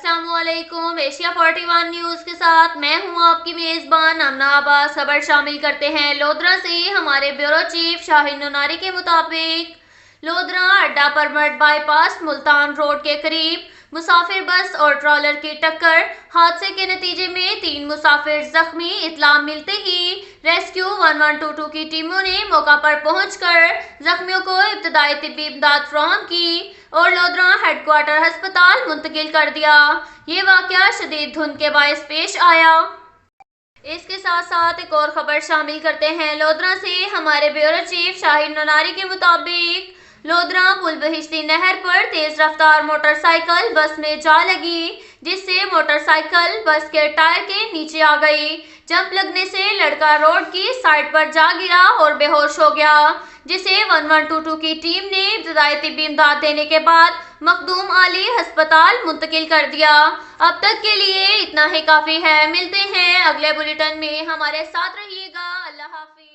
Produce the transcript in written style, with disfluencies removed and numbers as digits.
السلام علیکم۔ Asia 41 news کے ساتھ میں ہوں آپ کی میزبان امنا عباس۔ خبر شامل کرتے ہیں لودھرا سے۔ ہمارے بیورو چیف شاہین نوناری کے مطابق لودھرا اڈا permit by pass Multan road کے قریب مسافر بس اور ٹرالر کی ٹکر، حادثے کے نتیجے میں 3 مسافر زخمی۔ اطلاع ملتے ہی ریسکیو 1122 کی ٹیموں نے موقع پر پہنچ کر زخمیوں کو ابتدائی طبی امداد فراہم کی اور لودھرا ہیڈ کوارٹر ہسپتال منتقل کر دیا۔ یہ واقعہ شدید دھند کے باعث پیش آیا۔ اس کے ساتھ ساتھ ایک اور خبر شامل کرتے ہیں لودھرا سے۔ ہمارے بیورو چیف شاہین نوناری کے مطابق لودھرا پل بہشتی نہر پر تیز رفتار موٹر سائیکل بس میں جا لگی، جس سے موٹر سائیکل بس کے ٹائر کے نیچے آ گئی۔ جمپ لگنے سے لڑکا روڈ کی سائیڈ پر جا گرا اور بے ہوش ہو گیا، جسے 1122 کی ٹیم نے ابتدائی طبی امداد دینے کے بعد مخدوم عالی ہسپتال منتقل کر دیا۔ اب تک کے لیے اتنا ہی کافی ہے۔ ملتے ہیں اگلے بلیٹن میں، ہمارے ساتھ رہیے گا۔ اللہ حافظ۔